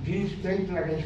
Jeans pant লাগাই।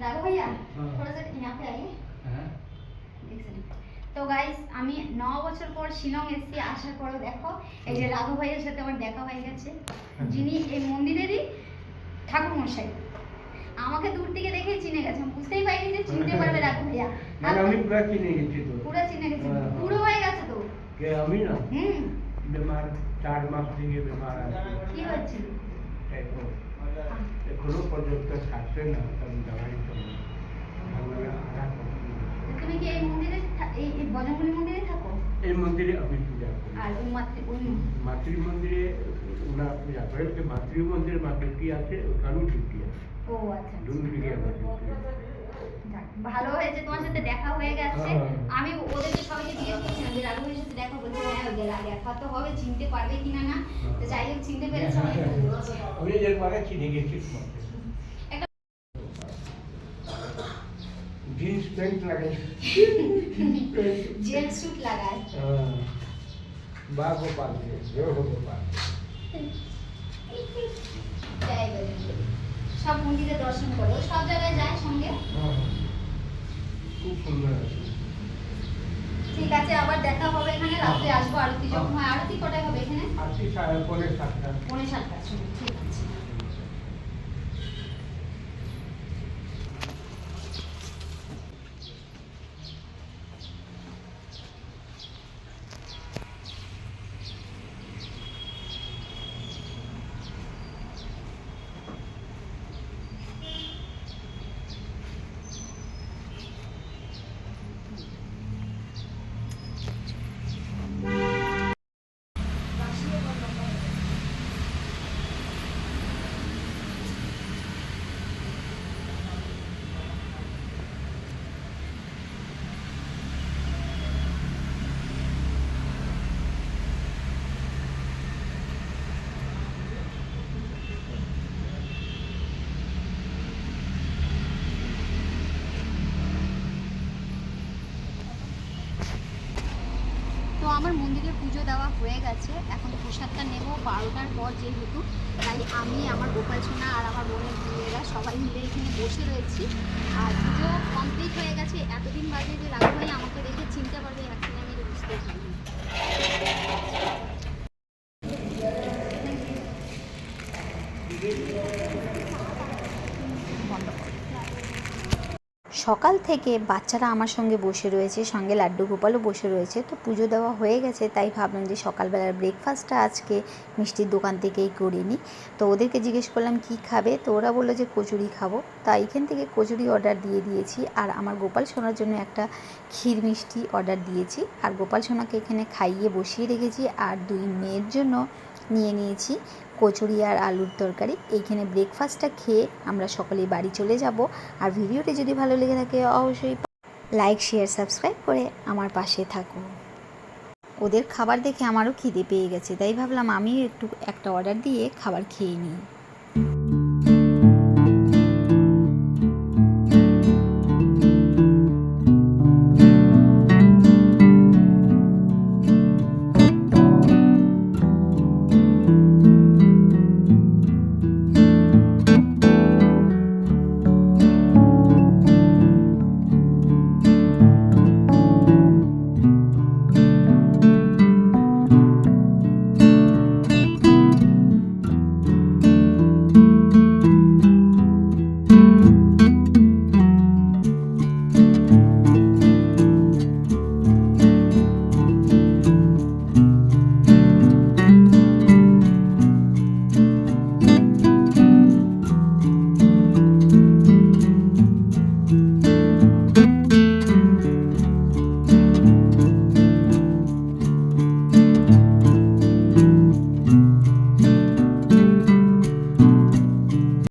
राघव भैया थोड़ा सा यहाँ पे आइए। তো গাইস আমি 9 বছর পর শিলং এসেছি, আসার পরও দেখো এই যে রাঘব ভাইয়ের সাথে আমার দেখা হয়ে গেছে, যিনি এই মন্দিরেরই ঠাকুর মশাই। আমাকে দূর থেকে দেখে চিনে গেছে, আমি বুঝতেই পারিনি যে চিনতে পারবে রাঘব ভাইয়া। আমি পুরো চিনে গেছি তো, পুরো চিনে গেছে, পুরো হয়ে গেছে তো। কে আমি না बीमार 4 মাস থেকে बीमार আছে। কি হচ্ছে? এখনো পর্যন্ত ছাড়ছে না, আমি দাঁড়াই তো তুমি কি এই মন্দিরে এই বজরঙ্গলী মন্দিরে থাকো? এই মন্দিরে আমি পূজা করি। আর ওই মাতৃ মন্দিরে ওনার পূজা করে, মাতৃ মন্দিরে মা ডিউটি আছে, ওখানেও ডিউটি আছে। ও আচ্ছা, দুদিকে আমার ডিউটি। ভালো হয়েছে তোমার সাথে দেখা হয়ে গেছে। আমি ওদেরকে সবাইকে জিজ্ঞেস করছিলাম যে রাঘবের সাথে দেখা বলছে হ্যাঁ দেখা তো হবে, চিনতে পারবে কিনা না, তো যাই হোক চিনতে পেরেছে। আমি এর পরে চিনে গেছি। जींस पैंट लगाए, जेल सूट लगाए। बाग गोपाल के, जो हो गोपाल। जय बजरंग। সব মন্দিরে দর্শন করে, ও সব জায়গায় যায় সঙ্গে। হ্যাঁ, খুব সুন্দর আছে। ঠিক আছে, আবার দেখা হবে এখানে, রাত্রে আসবো আরতি যখন হয়। আরতি কটায় হবে এখানে? আজকে 7:30। 7:45 সময়, ঠিক আছে। তো আমার মন্দিরে পুজো দেওয়া হয়ে গেছে, এখন প্রসাদটা নেব 12টার পর যেহেতু, তাই আমি, আমার গোপাল সোনা আর আমার বোনের মেয়েরা সবাই মিলে এখানে বসে রয়েছি। আর পুজো কমপ্লিট হয়ে গেছে। এতদিন বাদে যে রাঘু ভাই আমাকে দেখে চিনতে পারবে অ্যাকচুয়ালি আমি বুঝতে পারিনি। সকাল থেকে বাচ্চারা আমার সঙ্গে বসে রয়েছে, সঙ্গে লাড্ডু গোপালও বসে রয়েছে। তো পুজো দেওয়া হয়ে গেছে, তাই ভাবলাম যে সকালবেলার ব্রেকফাস্টটা আজকে মিষ্টির দোকান থেকেই করে নিই। তো ওদেরকে জিজ্ঞেস করলাম কি খাবে, তো ওরা বললো যে কচুরি খাবো। তাই এখান থেকে কচুরি অর্ডার দিয়ে দিয়েছি, আর আমার গোপাল সোনার জন্য একটা ক্ষীর মিষ্টি অর্ডার দিয়েছি। আর গোপাল সোনাকে এখানে খাইয়ে বসিয়ে রেখেছি, আর 2 মেয়ের জন্য নিয়ে নিয়েছি কচুরি আর আলুর তরকারি। এইখানে ব্রেকফাস্টটা খেয়ে আমরা সকলেই বাড়ি চলে যাব। আর ভিডিওটি যদি ভালো লেগে থাকে অবশ্যই লাইক, শেয়ার, সাবস্ক্রাইব করে আমার পাশে থাকো। ওদের খাবার দেখে আমারও খিদে পেয়ে গেছে, তাই ভাবলাম আমিও একটা অর্ডার দিয়ে খাবার খেয়ে নিই।